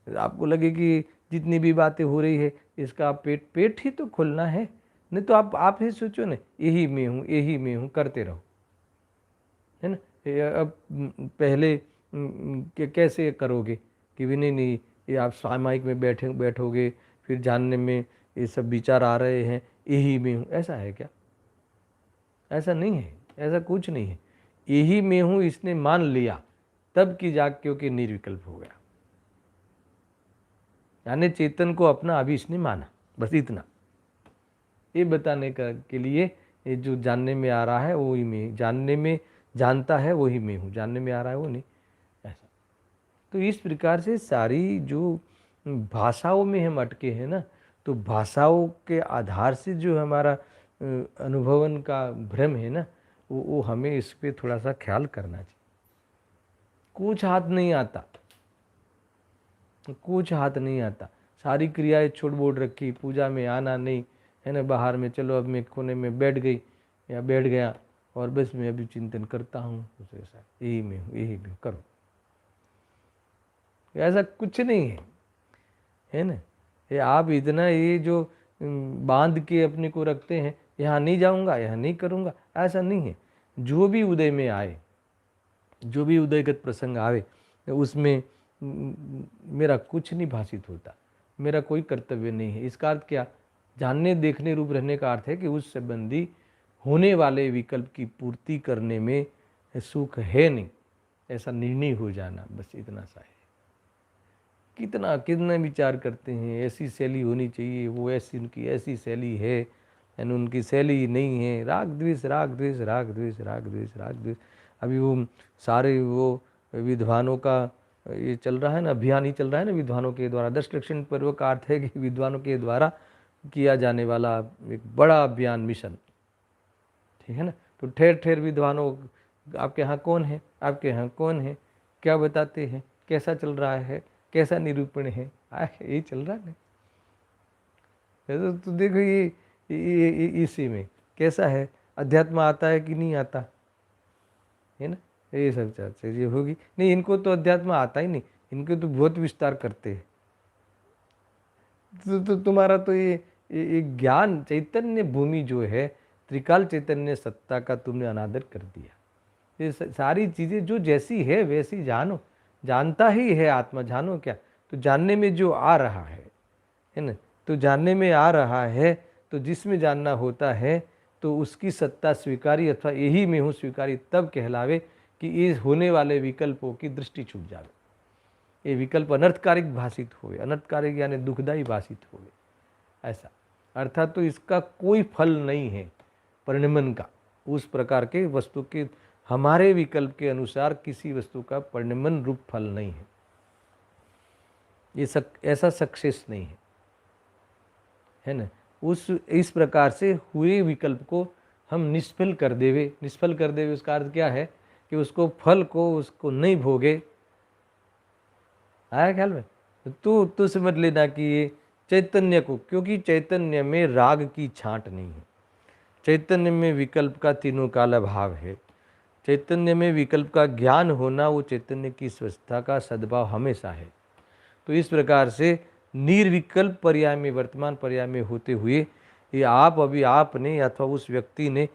आपको लगे कि जितनी भी बातें हो रही है इसका पेट ही तो खोलना है, नहीं तो आप ही सोचो ना, यही में हूँ यही में हूँ करते रहो, है ना। अब पहले कैसे करोगे कि भी नहीं ये आप सामायिक में बैठोगे, फिर जानने में ये सब विचार आ रहे हैं यही में हूँ, ऐसा है क्या, ऐसा नहीं है, ऐसा कुछ नहीं है। यही में हूँ इसने मान लिया तब की जाग क्योंकि निर्विकल्प हो गया, यानी चेतन को अपना अभी इसने माना, बस इतना। ये बताने का के लिए ये जो जानने में आ रहा है वही में, जानने में जानता है वही में हूँ, जानने में आ रहा है वो नहीं, ऐसा। तो इस प्रकार से सारी जो भाषाओं में हम अटके हैं ना, तो भाषाओं के आधार से जो हमारा अनुभवन का भ्रम है ना, वो हमें इस पे थोड़ा सा ख्याल करना चाहिए। कुछ हाथ नहीं आता, कुछ हाथ नहीं आता, सारी क्रियाएं छोड़ बोड़ रखी, पूजा में आना नहीं है ना, बाहर में चलो अब मैं कोने में बैठ गई या बैठ गया और बस मैं अभी चिंतन करता हूँ, तो ऐसा यही में हूँ, यही में करो, ऐसा कुछ नहीं है ना। ये आप इतना ये जो बांध के अपने को रखते हैं, यहाँ नहीं जाऊँगा, यहाँ नहीं करूँगा, ऐसा नहीं है। जो भी उदय में आए, जो भी उदयगत प्रसंग आवे, उसमें मेरा कुछ नहीं भाषित होता, मेरा कोई कर्तव्य नहीं है। इसका अर्थ क्या, जानने देखने रूप रहने का अर्थ है कि उस संबंधी होने वाले विकल्प की पूर्ति करने में सुख है नहीं, ऐसा निर्णय हो जाना, बस इतना सा है। कितना कितना विचार करते हैं, ऐसी शैली होनी चाहिए, वो ऐसी उनकी ऐसी शैली है, यानी उनकी शैली नहीं है, राग द्वेष राग द्वेष राग द्वेष राग द्वेष राग द्वेष। अभी वो सारे वो विद्वानों का ये चल रहा है ना, अभियान ही चल रहा है ना विद्वानों के द्वारा। 10 लक्षण पर्व का अर्थ है कि विद्वानों के द्वारा किया जाने वाला एक बड़ा अभियान, मिशन, ठीक है ना। तो ठेर ठेर विद्वानों, आपके यहाँ कौन है, आपके यहाँ कौन है, क्या बताते हैं, कैसा चल रहा है, कैसा निरूपण है, यही चल रहा है। तो देखो ये इसी में कैसा है, अध्यात्म आता है कि नहीं आता है ना, ये सब चीजें होगी। नहीं, इनको तो अध्यात्म आता ही नहीं, इनको तो बहुत विस्तार करते हैं। तो तुम्हारा तो ये ज्ञान चैतन्य भूमि जो है, त्रिकाल चैतन्य सत्ता का तुमने अनादर कर दिया। ये सारी चीज़ें जो जैसी है वैसी जानो, जानता ही है आत्मा, जानो क्या। तो जानने में जो आ रहा है ना, तो जानने में आ रहा है, तो जिसमें जानना होता है तो उसकी सत्ता स्वीकारी अथवा यही में हूँ स्वीकारी तब कहलावे कि ये होने वाले विकल्पों की दृष्टि छूट जावे, ये विकल्प अनर्थकारिक भाषित हुए, अनर्थकारिक यानी दुखदायी भाषित हुए, ऐसा अर्थात तो इसका कोई फल नहीं है परिणमन का, उस प्रकार के वस्तु के हमारे विकल्प के अनुसार किसी वस्तु का परिणमन रूप फल नहीं है, ये ऐसा सक्सेस नहीं है ना। इस प्रकार से हुए विकल्प को हम निष्फल कर देवे, निष्फल कर देवे उसका अर्थ क्या है कि उसको फल को उसको नहीं भोगे, आया ख्याल में। तू समझ लेना कि ये चैतन्य को, क्योंकि चैतन्य में राग की छांट नहीं है, चैतन्य में विकल्प का तीनों काल अभाव है, चैतन्य में विकल्प का ज्ञान होना वो चैतन्य की स्वस्थता का सद्भाव हमेशा है। तो इस प्रकार से निर्विकल्प पर्याय में, वर्तमान पर्याय में होते हुए ये आप अभी आपने अथवा उस व्यक्ति ने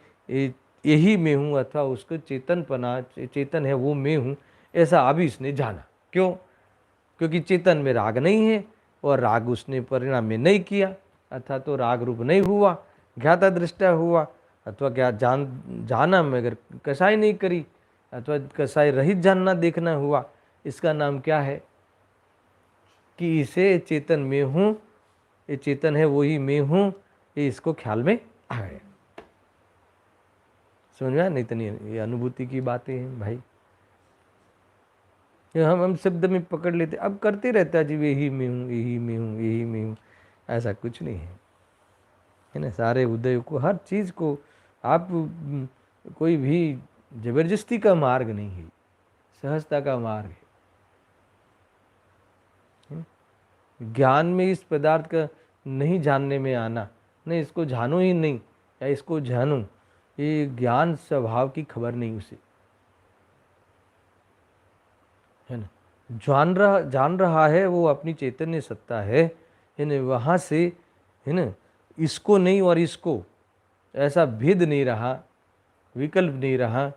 यही मैं हूँ अथवा उसका चेतनपना चेतन है वो मैं हूँ, ऐसा अभी इसने जाना। क्यों? क्योंकि चेतन में राग नहीं है और राग उसने परिणाम में नहीं किया, अर्थात तो राग रूप नहीं हुआ, ज्ञाता दृष्टा हुआ, अथवा क्या जाना मगर कसाई नहीं करी, अथवा कसाई रहित जानना देखना हुआ। इसका नाम क्या है कि इसे चेतन में हूँ, ये चेतन है वही मैं हूँ, ये इसको ख्याल में आ गया। समझ में आया? नहीं तो नहीं, ये अनुभूति की बातें हैं भाई, हम शब्द में पकड़ लेते, अब करते रहता है जी यही मैं हूँ, यही मैं हूँ, यही मैं हूँ, ऐसा कुछ नहीं है ना। सारे उदय को, हर चीज़ को आप कोई भी जबरदस्ती का मार्ग नहीं है, सहजता का मार्ग है। ज्ञान में इस पदार्थ का नहीं जानने में आना, नहीं इसको जानो ही नहीं या इसको जानो, ये ज्ञान स्वभाव की खबर नहीं उसे, है ना। जान रहा है वो अपनी चैतन्य सत्ता है ना, वहाँ से है ना, इसको नहीं और इसको, ऐसा भेद नहीं रहा, विकल्प नहीं रहा,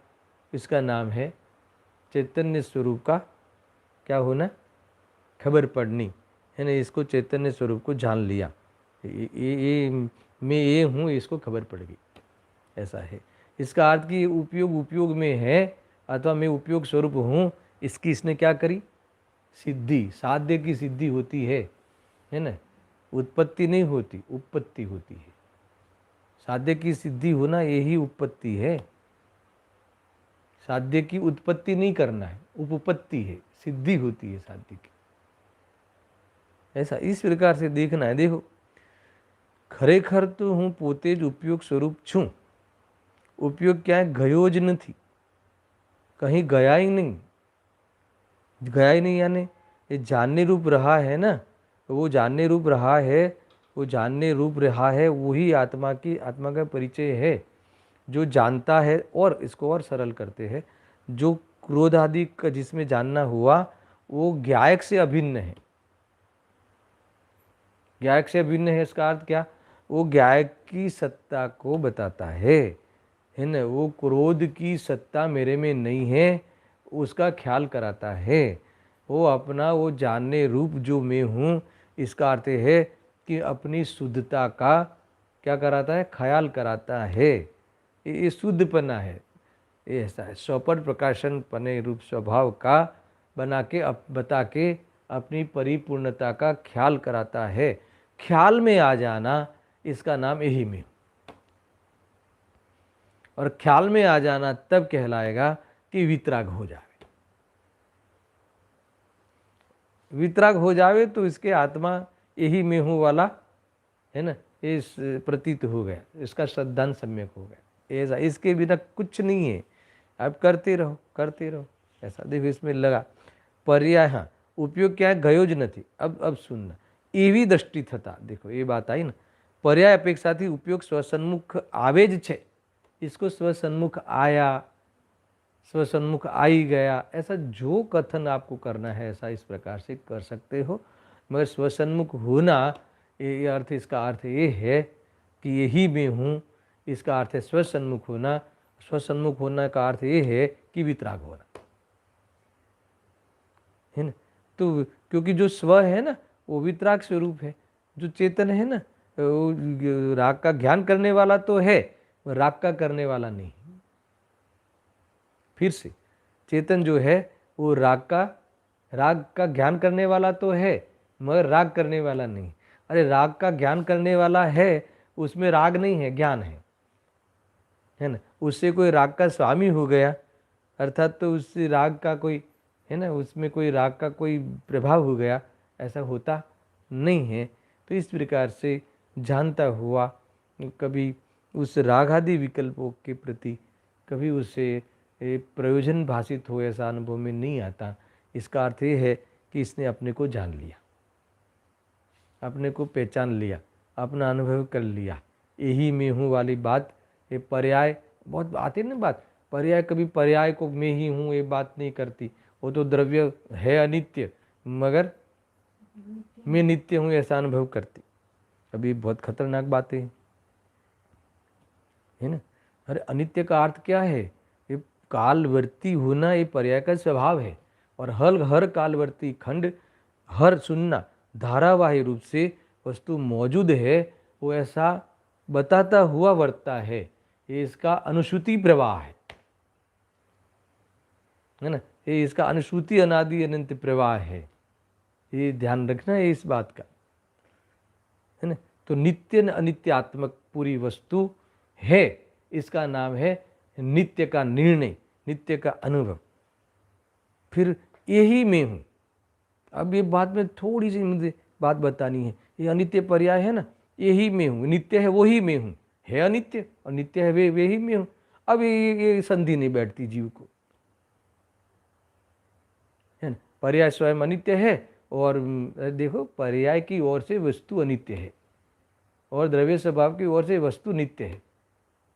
इसका नाम है चैतन्य स्वरूप का क्या होना, खबर पड़नी, है ना। इसको चैतन्य स्वरूप को जान लिया, ये मैं ये हूँ, इसको खबर पड़ गई, ऐसा है। इसका अर्थ कि उपयोग में है अथवा मैं उपयोग स्वरूप हूँ, इसकी इसने क्या करी, सिद्धि, साध्य की सिद्धि होती है ना, उत्पत्ति नहीं होती, उत्पत्ति होती है। साध्य की सिद्धि होना यही उत्पत्ति है, साध्य की उत्पत्ति नहीं करना है, उपपत्ति है, सिद्धि होती है साध्य की, ऐसा इस प्रकार से देखना है। देखो, खरेखर तो हूँ पोते ज उपयोग स्वरूप छूँ, उपयोग क्या है, गयो ज नहीं, कहीं गया ही नहीं, गया ही नहीं, यानी ये जानने रूप रहा है ना, तो वो जानने रूप रहा है, वो जानने रूप रहा है, वही आत्मा की, आत्मा का परिचय है जो जानता है। और इसको और सरल करते हैं, जो क्रोध आदि का जिसमें जानना हुआ वो ज्ञायक से अभिन्न है। ज्ञायक से अभिन्न है इसका अर्थ क्या, वो ज्ञायक की सत्ता को बताता है ना। वो क्रोध की सत्ता मेरे में नहीं है उसका ख्याल कराता है। वो अपना वो जानने रूप जो मैं हूँ, इसका अर्थ है कि अपनी शुद्धता का क्या कराता है, ख्याल कराता है। ये शुद्धपना है, ये ऐसा है, स्वपट प्रकाशन पने रूप स्वभाव का बना के बता के अपनी परिपूर्णता का ख्याल कराता है। ख्याल में आ जाना, इसका नाम यही में। और ख्याल में आ जाना तब कहलाएगा कि वितराग हो जाए। वितराग हो जावे तो इसके आत्मा यही में हूँ वाला है ना, इस प्रतीत हो गया, इसका श्रद्धांत सम्यक हो गया। ऐसा इसके बिना कुछ नहीं है, आप करते रहो करते रहो ऐसा। देखो इसमें लगा पर्याय, हाँ उपयोग क्या है, गयो ज नहीं। अब सुनना, एवी दृष्टि थता, देखो ये बात आई ना, पर्याय अपेक्षाથી उपयोग स्वसन्मुख आवे ज छे, इसको स्वसन्मुख आया, स्वसन्मुख आई गया, ऐसा जो कथन आपको करना है ऐसा इस प्रकार से कर सकते हो। मगर स्वसन्मुख होना, ये अर्थ, इसका अर्थ ये है कि यही मैं हूँ, इसका अर्थ है स्वसन्मुख होना। स्वसन्मुख होना का अर्थ ये है कि वितराग होना है ना। तो क्योंकि जो स्व है ना वो वितराग स्वरूप है, जो चेतन है ना वो राग का ज्ञान करने वाला तो है, राग का करने वाला नहीं। फिर से, चेतन जो है वो राग का ज्ञान करने वाला तो है, मगर राग करने वाला नहीं। अरे राग का ज्ञान करने वाला है, उसमें राग नहीं है, ज्ञान है ना। उससे कोई राग का स्वामी हो गया, अर्थात तो उससे राग का कोई है ना, उसमें कोई राग का कोई प्रभाव हो गया, ऐसा होता नहीं है। तो इस प्रकार से जानता हुआ कभी उस राग आदि विकल्पों के प्रति कभी उसे प्रयोजन भाषित हो ऐसा अनुभव में नहीं आता। इसका अर्थ ये है कि इसने अपने को जान लिया, अपने को पहचान लिया, अपना अनुभव कर लिया, यही मैं हूँ वाली बात। ये पर्याय बहुत आती है ना बात, पर्याय कभी पर्याय को मैं ही हूँ ये बात नहीं करती। वो तो द्रव्य है अनित्य, मगर मैं नित्य हूँ ऐसा अनुभव करती। अभी बहुत खतरनाक बातें है ना। अरे अनित्य का अर्थ क्या है, ये कालवर्ती होना, ये पर्याय का स्वभाव है। और हर कालवर्ती खंड, हर सुनना धारावाही रूप से वस्तु मौजूद है, वो ऐसा बताता हुआ वर्तता है। ये इसका अनुश्रुति प्रवाह है ना, ये इसका अनुश्रुति अनादि अनंत प्रवाह है। ये ध्यान रखना है इस बात का, है ना। तो नित्य न अनित्यात्मक पूरी वस्तु है, इसका नाम है नित्य का निर्णय, नित्य का अनुभव। फिर यही मैं हूँ। अब ये बात में थोड़ी सी मुझे बात बतानी है, ये अनित्य पर्याय है ना, यही मैं हूँ, नित्य है वही मैं हूँ, है अनित्य और नित्य है वे ही मैं हूँ। अब ये संधि नहीं बैठती जीव को, है ना। पर्याय स्वयं अनित्य है, और देखो पर्याय की ओर से वस्तु अनित्य है और द्रव्य स्वभाव की ओर से वस्तु नित्य है।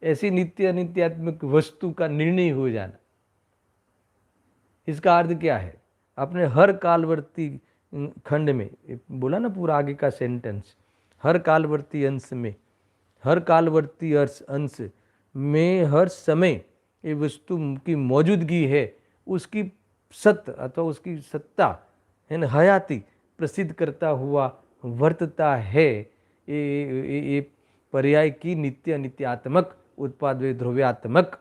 ऐसी नित्य अनित्यात्मक वस्तु का निर्णय हो जाना, इसका अर्थ क्या है, अपने हर कालवर्ती खंड में, बोला ना पूरा आगे का सेंटेंस, हर कालवर्ती अंश में, हर कालवर्ती अंश में हर समय ये वस्तु की मौजूदगी है, उसकी सत्य अथवा उसकी सत्ता है ना, हयाती प्रसिद्ध करता हुआ वर्तता है। ये पर्याय की नित्य अनित्यात्मक उत्पाद व ध्रुव्यात्मक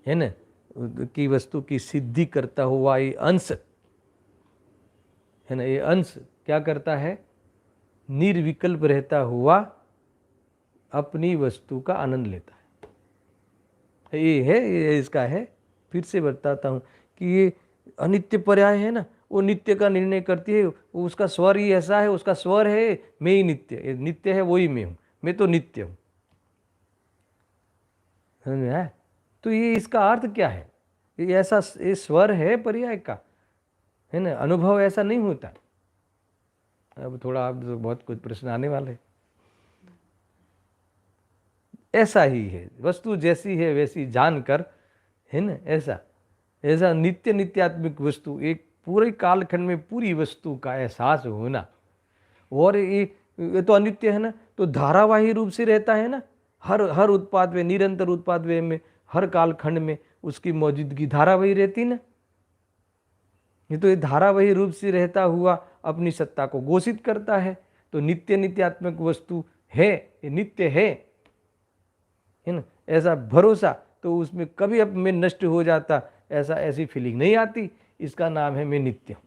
है ना की वस्तु की सिद्धि करता हुआ ये अंश है ना, ये अंश क्या करता है, निर्विकल्प रहता हुआ अपनी वस्तु का आनंद लेता है। ये इसका है। फिर से बताता हूँ कि ये अनित्य पर्याय है ना, वो नित्य का निर्णय करती है, उसका स्वर ही ऐसा है, उसका स्वर है मैं ही नित्य, नित्य है वही मैं हूँ, मैं तो नित्य हूँ। समझ में आया? तो ये इसका अर्थ क्या है? ये ऐसा ये स्वर है पर्याय का, है ना, अनुभव ऐसा नहीं होता। अब थोड़ा आप बहुत कुछ प्रश्न आने वाले हैं। ऐसा ही है, वस्तु जैसी है वैसी जानकर, है ना, ऐसा ऐसा नित्य नित्यात्मिक वस्तु, एक पूरे कालखंड में पूरी वस्तु का एहसास होना। और ये तो अनित्य है ना, तो धारावाही रूप से रहता है ना, हर हर उत्पाद में, निरंतर उत्पाद में, हर कालखंड में उसकी मौजूदगी धारावाही रहती ना। ये तो ये धारावाही रूप से रहता हुआ अपनी सत्ता को घोषित करता है। तो नित्य नित्यात्मक वस्तु है, ये नित्य है ना, ऐसा भरोसा तो उसमें कभी अब मैं नष्ट हो जाता, ऐसा ऐसी फीलिंग नहीं आती। इसका नाम है मैं नित्य हूँ,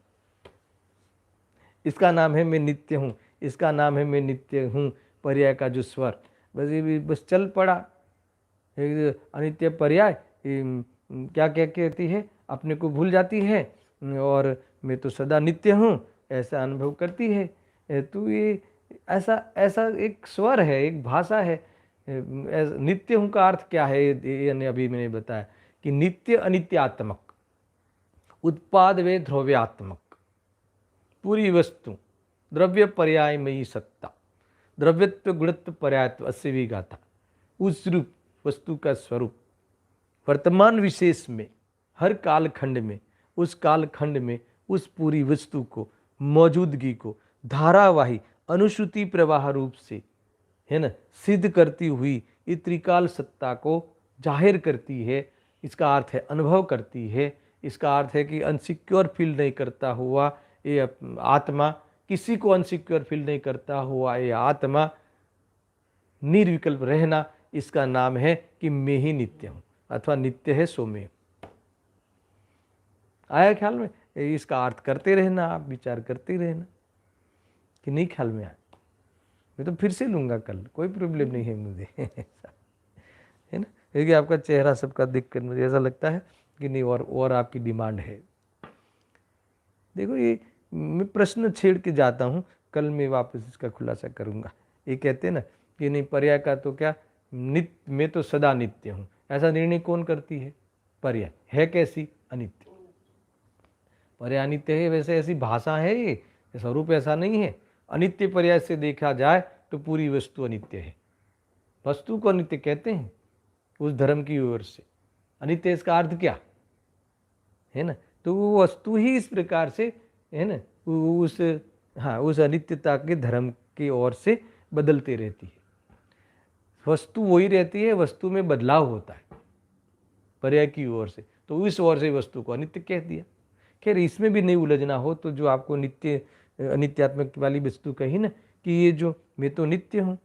इसका नाम है मैं नित्य हूँ, इसका नाम है मैं नित्य हूँ। पर्याय का जो स्वर बस ये भी बस चल पड़ा। अनित्य पर्याय क्या क्या कहती है, अपने को भूल जाती है और मैं तो सदा नित्य हूँ ऐसा अनुभव करती है। तो ये ऐसा ऐसा एक स्वर है, एक भाषा है। नित्य हूँ का अर्थ क्या है, ये अभी मैंने बताया कि नित्य अनित्यात्मक, उत्पाद वे ध्रुव्यात्मक, पूरी वस्तु द्रव्य पर्यायमयी सत्ता, द्रव्यत्व गुणत्व पर्यायत्व अस्य भी गाथा, उस रूप वस्तु का स्वरूप वर्तमान विशेष में, हर कालखंड में, उस कालखंड में उस पूरी वस्तु को, मौजूदगी को धारावाही अनुश्रुति प्रवाह रूप से, है ना, सिद्ध करती हुई ये त्रिकाल सत्ता को जाहिर करती है। इसका अर्थ है अनुभव करती है। इसका अर्थ है कि अनसिक्योर फील नहीं करता हुआ ये आत्मा, किसी को अनसिक्योर फील नहीं करता हुआ ये आत्मा निर्विकल्प रहना, इसका नाम है कि मैं ही नित्य हूँ, अथवा नित्य है सो मैं। आया ख्याल में? इसका अर्थ करते रहना, आप विचार करते रहना कि नहीं ख्याल में आया, मैं तो फिर से लूंगा कल, कोई प्रॉब्लम नहीं है मुझे है ना, क्योंकि आपका चेहरा सबका देखकर मुझे ऐसा लगता है कि नहीं और आपकी डिमांड है। देखो ये मैं प्रश्न छेड़ के जाता हूँ, कल मैं वापस इसका खुलासा करूँगा। ये कहते हैं ना कि नहीं पर्याय का तो क्या, नित्य, मैं तो सदा नित्य हूँ, ऐसा निर्णय कौन करती है? पर्याय है कैसी? अनित्य। पर्याय अनित्य है, वैसे ऐसी भाषा है, ये स्वरूप ऐसा नहीं है। अनित्य पर्याय से देखा जाए तो पूरी वस्तु अनित्य है, वस्तु को अनित्य कहते हैं उस धर्म की ओर से। अनित्य इसका अर्थ क्या है ना, तो वो वस्तु ही इस प्रकार से, है ना, उस उस अनित्यता के धर्म की ओर से बदलती रहती है। वस्तु वही रहती है, वस्तु में बदलाव होता है पर्याय की ओर से, तो इस ओर से वस्तु को अनित्य कह दिया। खैर इसमें भी नहीं उलझना हो तो जो आपको नित्य अनित्यात्मक वाली वस्तु कही ना कि ये जो मैं तो नित्य हूँ,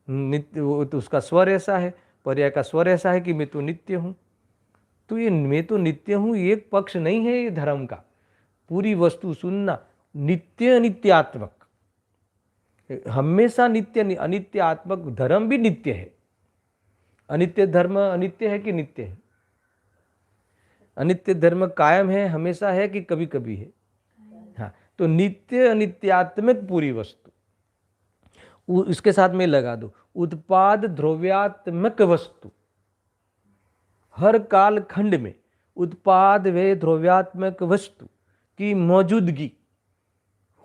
नित्य, वो तो उसका स्वर ऐसा है, पर्याय का स्वर ऐसा है कि मैं तो नित्य हूँ। तो ये मैं तो नित्य हूँ एक पक्ष नहीं है ये धर्म का, पूरी वस्तु सुनना, नित्य अनित्यात्मक, हमेशा नित्य अनित्यात्मक धर्म भी नित्य है। अनित्य धर्म अनित्य है कि नित्य है? अनित्य धर्म कायम है, हमेशा है कि कभी कभी है? हाँ, तो नित्य अनित्यात्मक पूरी वस्तु, इसके साथ में लगा दो उत्पाद ध्रुव्यात्मक वस्तु, हर काल खंड में उत्पाद व ध्रुव्यात्मक वस्तु की मौजूदगी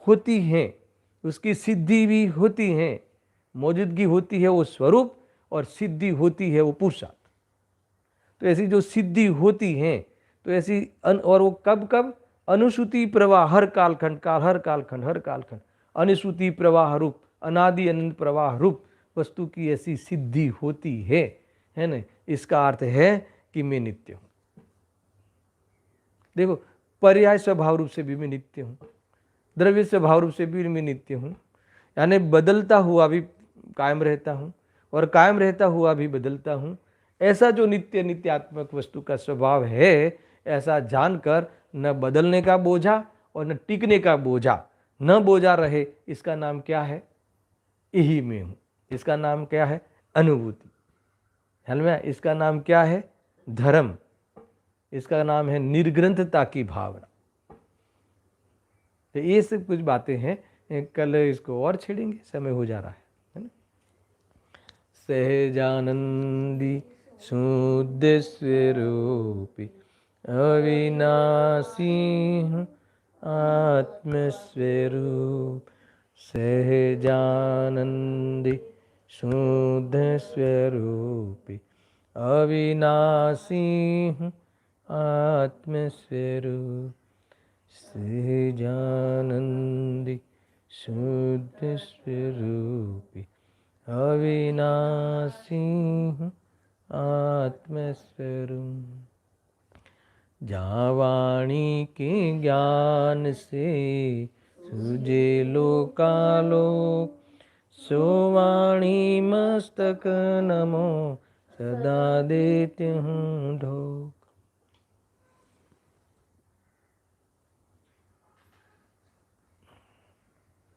होती है, उसकी सिद्धि भी होती है। मौजूदगी होती है वो स्वरूप और सिद्धि होती है वो पुरुषार्थ। तो ऐसी जो सिद्धि होती है तो ऐसी और वो कब कब? अनुश्रुति प्रवाह, हर कालखंड हर कालखंड अनुश्रुति प्रवाह रूप, अनादि अनंत प्रवाह रूप वस्तु की ऐसी सिद्धि होती है ना। इसका अर्थ है कि मैं नित्य हूँ। देखो पर्याय स्वभाव रूप से भी मैं नित्य हूँ, द्रव्य स्वभाव रूप से भी मैं नित्य हूँ, यानी बदलता हुआ भी कायम रहता हूँ और कायम रहता हुआ भी बदलता हूँ। ऐसा जो नित्य नित्यात्मक वस्तु का स्वभाव है, ऐसा जानकर न बदलने का बोझा और न टिकने का बोझा, न बोझा रहे, इसका नाम क्या है? यही मैं हूँ। इसका नाम क्या है? अनुभूति। है, इसका नाम क्या है? धर्म। इसका नाम है निर्ग्रंथता की भावना। तो ये सब कुछ बातें हैं, कल इसको और छेड़ेंगे, समय हो जा रहा है ना। सहजानंदी शुद्ध स्वरूपी अविनाशी हूँ आत्मस्वरूप सहजानंदी शुद्ध स्वरूपी अविनाशी हूँ आत्मस्वरूप सहजानंदी शुद्ध स्वरूपी अविनाशी हूँ आत्मस्वरूप। जहाँ वाणी के ज्ञान से सुजे लोकालोक, सो वाणी मस्तक नमो सदा देते हूँ ढो।